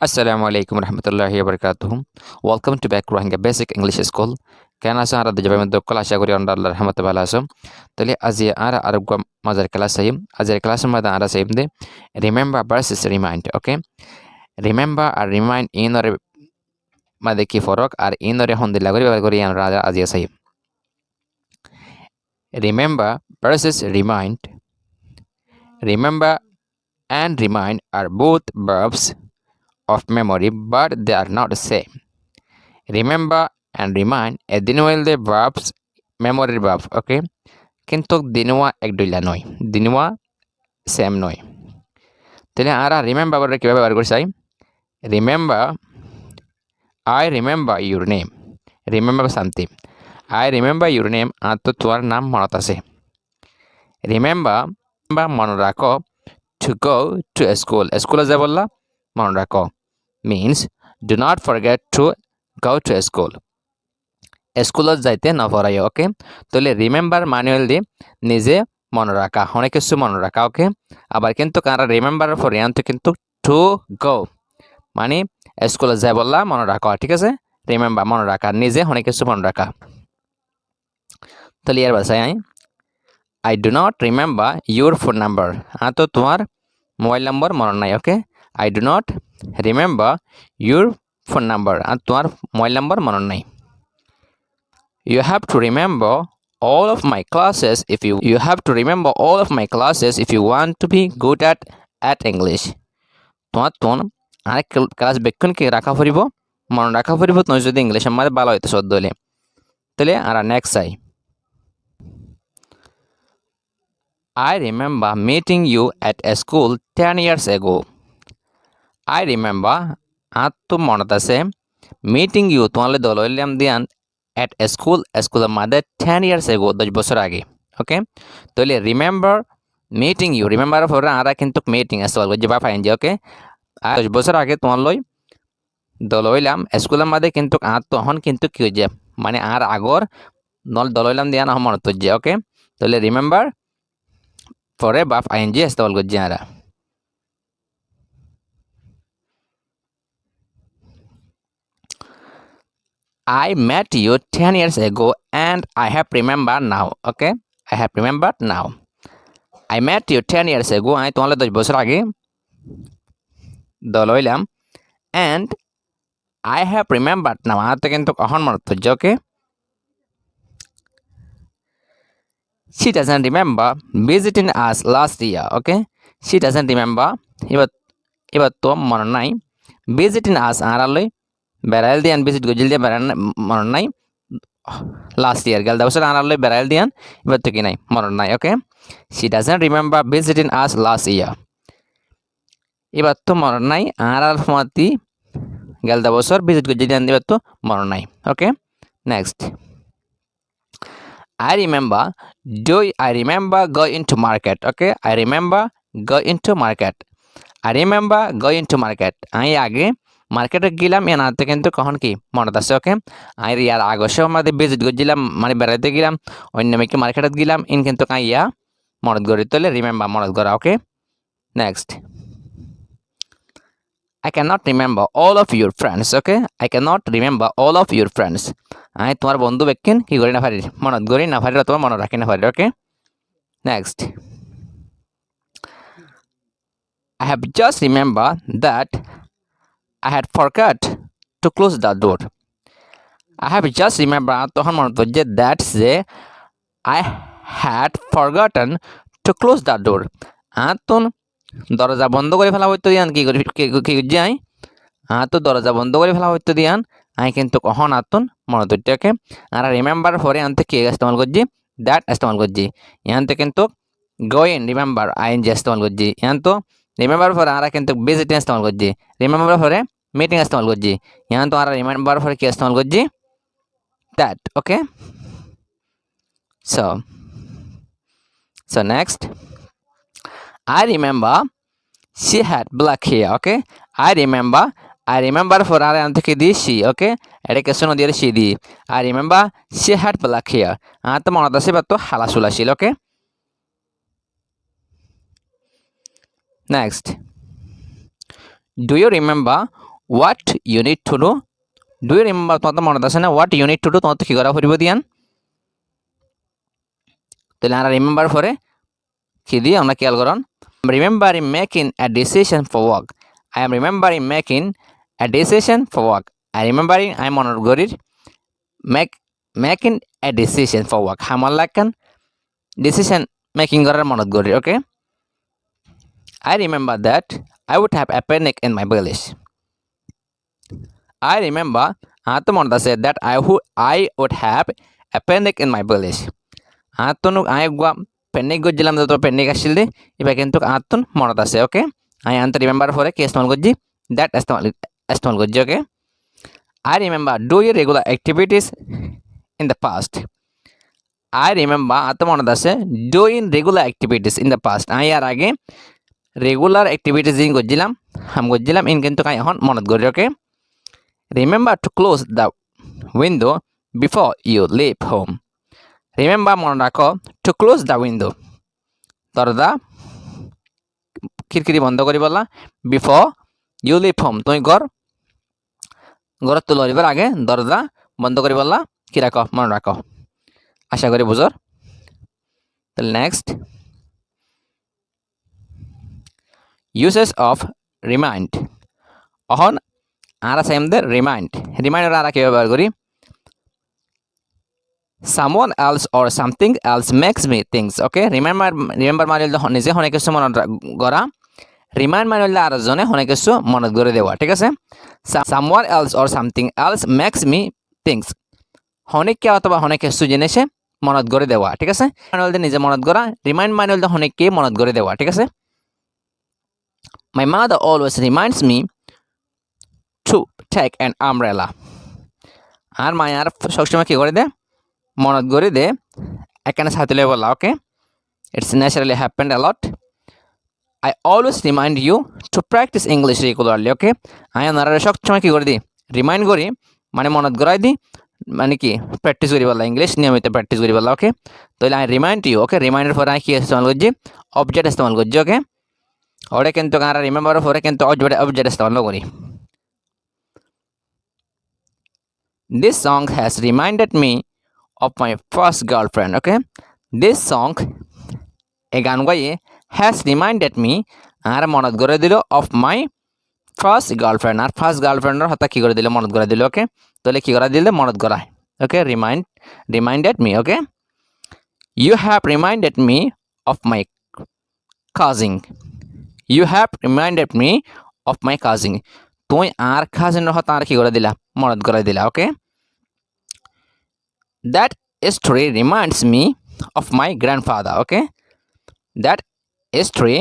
Assalamu alaikum warahmatullahi wabarakatuh. Welcome to back Rohingya Basic English School. কেন আছো আর যাবে মধ্যে কল আশা করি আল্লাহর রহমতে ভালো আছো তাহলে আজ আর আরব মজার ক্লাস আইম আজের ক্লাসের মধ্যে আর aim the remember versus remind okay remember আর রিমাইন্ড ইনর মধ্যে কি ফরক আর ইনরে হন্দি লাগরি ব্যবহার করি আমরা আজ I'm remember versus remind remember and remind are both verbs of memory but they are not the same. Remember and remind এদিন হইলে verbs memory verb ওকে কিন্তু দিনওয়া এক দুইলা নয় দিনওয়া সেম নয় তাহলে আর রিমেম্বার কিভাবে ব্যবহার করছি remember I remember your name remember something I remember your name আর তো তোমার নাম মনত আছে রিমেম্বার বা মনে রাখো to go to a school স্কুলে যাব বললা মনে রাখো means do not forget to go to a school স্কুলত যাইতে নপড়াই ওকে তাহলে রিমেম্বার ম্যানুয়াল দিয়ে নিজে মনে রাখা অনেক কিছু মনে রাখা ওকে আবার কিন্তু কারা রিমেম্বার ফর ইয়ান্ত কিন্তু টু গো মানে স্কুলে যাই বললা মনে রাখা ঠিক আছে রিমেম্বার মনে রাখা নিজে অনেক কিছু মনে রাখা তাহলে এর ভাষায় I do not remember your phone number তো তোমার মোবাইল নম্বর মনে নাই ওকে I do not remember your phone number তোমার মোবাইল নম্বর মনে নাই You have to remember all of my classes you have to remember all of my classes if you want to be good at English তোমার আরেক class বেক্ষণ কি রাখা পড়িব মনে রাখা পড়িব তুমি যদি ইংলিশ আমাদের ভালো হইতে সদ্য হলে তাহলে আর নেক্সট চাই I remember meeting you at a school 10 years ago. I remember তো মনত আছে meeting you তোমালে দলইলাম দিয়ান at a school মাদে 10 years ago 10 বছর আগে ওকে তাহলে remember meeting you remember পরে আরা কিন্তু meeting আছে বলবো যে বা ফাইন যে ওকে 10 বছর আগে তোমার লই দলইলাম স্কুলের মাদে কিন্তু তখন কিন্তু কি হয়ে যায় মানে আর আগর নল দলইলাম দিয়ান মনত যে ওকে তাহলে remember পরে বাফ আইএনজি ইস্তেমাল করছি আমরা I met you 10 years ago and I have remembered now okay I have remembered now I met you 10 years ago আমি তোমার 10 বছর আগে দলইলাম and I have remembered now আর তো কিন্তু এখন মনে হচ্ছে ওকে She doesn't remember visiting us last year okay she doesn't remember এবার তো মনে নাই visiting us আরালই বেড়াইল দিয়ান ভিজিট গজিল দিয়ে বেড়ান মনে নাই লাস্ট ইয়ার গেল বছর আনারলে বেড়াইল দিয়ান এবার তো কি নাই মনে নাই ওকে she doesn't remember visiting us last year এবার তো মনে নাই আনার ফমাতি গেল বছর ভিজিট গজিল দিয়ান এবার তো মনে নাই okay next I remember going to market okay I remember going to market আমি আগে মার্কেটে গেলাম এনাতে কিন্তু কখন কি মনত আছে ওকে আর ইয়ার আগসে আমাদের ভিজিট করছিলাম মানে বেড়াইতে গেলাম অন্য মেয়েকে মার্কেটে গেলাম ইন কিন্তু ইয়া মনত গড়ি তোলে রিমেম্বার মনত গড়া okay next I cannot remember all of your friends okay I cannot remember all of your friends আমি তোমার বন্ধু বেকিন কি করি না পারি মনত গড়ি না পারি তোমার মনে রাখি না পারি okay next I have just remember that I had forgot to close the door I have just remember তখন মনে হচ্ছে that যে I had forgotten to close the door Atan দরজা বন্ধ করে ফেলা হইতো দিয়ান কি করি যাই তো দরজা বন্ধ করে ফেলা হইতো দিয়ান আমি কিন্তু কখন আতন মনে হচ্ছে ওকে আর রিমেম্বার পরে আনতে কি ইস্তেমাল করছি দ্যাট ইস্তেমাল করছি ইয়ানতে কিন্তু গোইন রিমেম্বার আইএনজি ইস্তেমাল করছি ইয়ান তো রিমেম্বার পরে আমরা কিন্তু ভিজিটিং ইস্তেমাল করছি রিমেম্বার পরে মিটিং ইস্তেমাল করছি ইয়ান তো আমরা রিমেম্বার পরে কি ইস্তেমাল করছি that okay so next I remember she had black hair okay I remember for our antike di she okay এটা কে শোনো দিয়ে she the I remember she had black hair তো মনে আছে বা তো হালাসুলা ছিল okay next do you remember what you need to do. Do you remember তোমাদের মনে আছে না what you need to do তোমাদের কি করা পড়িব দিয়ান তাহলে আমরা রিমেম্বার পরে কি দিয়ে আমরা খেয়াল করুন remembering making a decision for work I am remembering making a decision for work I remembering I am on gorir making a decision for work আমার লাগান decision making করার মনত করি okay I remember that I would have a picnic in my village I remember আতো মনত আছে that I would have a picnic in my village আতনু আই গুয়া picnic গজিলাম তো picnic আসিল দে এবা কিন্তু আতন মনত আছে okay I আন্ত remember পরে কি ইস্তেমাল করজি that ইস্তেমাল করজি okay I remember doing regular activities in the past I remember আতো মনত আছে doing regular activities in the past আই আর আগে রেগুলার অ্যাক্টিভিটিস ইন গজিলাম হাম গজিলাম ইন কিন্তু কাই এখন মনত করি okay remember to close the window before you leave home remember মনে রাখো টু ক্লোজ দ্য উইন্ডো দরজা খিড়কিড়ি বন্ধ করি বললা বিফোর ইউ লিভ হোম তুমি ঘর তো লরিবার আগে দরজা বন্ধ করি বললা কি রাখো মনে রাখো আশা করি বুঝর তাহলে নেক্সট uses of remind এখন আর আছে আমাদের রিমাইন্ড রিমাইন্ডার আর কি ব্যবহার করি someone else or something else makes me things okay remember মানে নিজে অনেক কিছু মনত করা রিমাইন্ড মানে আর জনে অনেক কিছু মনত করে দেওয়া ঠিক আছে someone else or something else makes me things অনেক কে অথবা অনেক কিছু জিনিসে মনত করে দেওয়া ঠিক আছে মানে নিজে মনত করা রিমাইন্ড মানে অনেক কে মনত করে দেওয়া ঠিক আছে My mother always reminds me to take an umbrella. আর মায়ার সবসময় কি করে দে মনত করে দে এখানে ছাতি লয়ে বলা okay it's naturally happened a lot I always remind you to practice English regularly okay আমি আপনারা সবসময় কি করে দিই রিমাইন্ড করি মানে মনত করাই দিই মানে কি প্র্যাকটিস করি বলা ইংলিশ নিয়মিত প্র্যাকটিস করি বলা ওকে তাহলে I remind you okay reminder পরে আমি কি ইস্তেমাল করছি অবজেক্ট ইস্তেমাল করছি ওকে ওরে কিন্তু আমরা রিমেম্বার পরে কিন্তু অবজেক্ট ইস্তেমাল করি This song has reminded me of my first girlfriend okay this song এই গান গাইয়ে has reminded me আর মনত করে দিল of my first girlfriend আর ফার্স্ট গার্লফ্রেন্ডের হতা কি করে দিল মনত করে দিল ওকে তাহলে কি করে দিল মনত করায় ওকে reminded me okay you have reminded me of my cousin You have reminded me of my cousin. তুই আর কাজিনের হতা আর কি করে দিলা মনত করে দিলা ওকে That story reminds me of my grandfather okay That story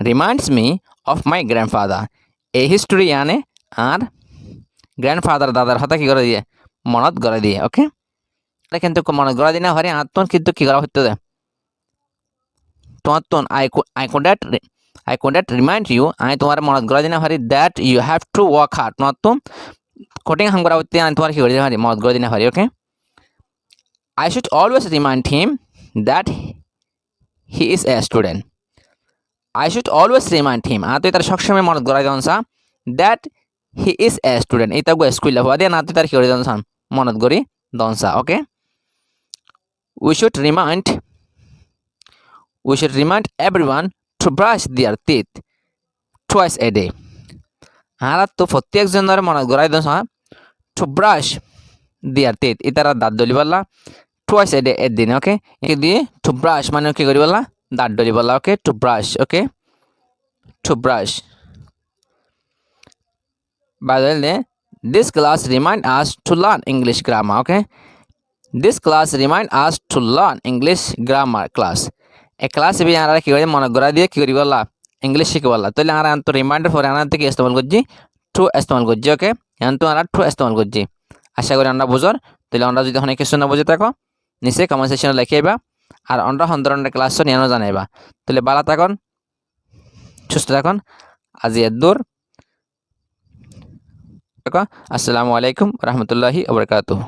reminds me of my grandfather এই history আনে আর গ্র্যান্ডফাদার দাদার হতা কি করে দিয়ে মনত করে দিয়ে ওকে এটা কিন্তু মনত করে দিনা হরে আত্মন কিন্তু কি করা হইতো তোমার I couldn't remind you I তোমার মনত করা দিনা হারি that you have to work hard not তো কোটিং হাম করা হইতে আমি তোমার কি করে দিনা হারি মনত করা দিনা হারি ওকে I should always remind him that he is a student I should always remind him আতো তার সবসময় মনত করা দনসা that he is a student এটা গো স্কুল হওয়া দিয়ে না তো তার কি করে দনসা মনত করি দনসা ওকে we should remind everyone to brush their teeth twice a day আর তো প্রত্যেক জনের মনে করাই দছ to brush their teeth ইতারা দাঁত দলি বললা twice a day এর দিন ওকে এই দিয়ে to brush মানে কি করি বললা দাঁত দলি বললা ওকে to brush okay to brush by the way this class remind us to learn English grammar okay this class remind us to learn English grammar class এই ক্লাসে বি আমরা কি করি মনে করা দিয়ে কি করি বললা ইংলিশ শিখে বললা তাহলে আমরা তো রিমাইন্ডার পরে আমরা থেকে ইস্তেমাল করছি টু ইস্তেমাল করছি ওকে এখন তো আমরা টু ইস্তেমাল করছি আশা করি আমরা বুঝর তাহলে আমরা যদি অনেক কিছু না বুঝে থাকো নিচে কমেন্ট সেকশনে লিখাইবা আর আমরা হন্দরনের ক্লাস নিয়ে জানাইবা তাহলে ভালো থাকুন সুস্থ থাকুন আজি এর দূর আসসালামু আলাইকুম রহমতুল্লাহি ওয়া বারাকাতুহু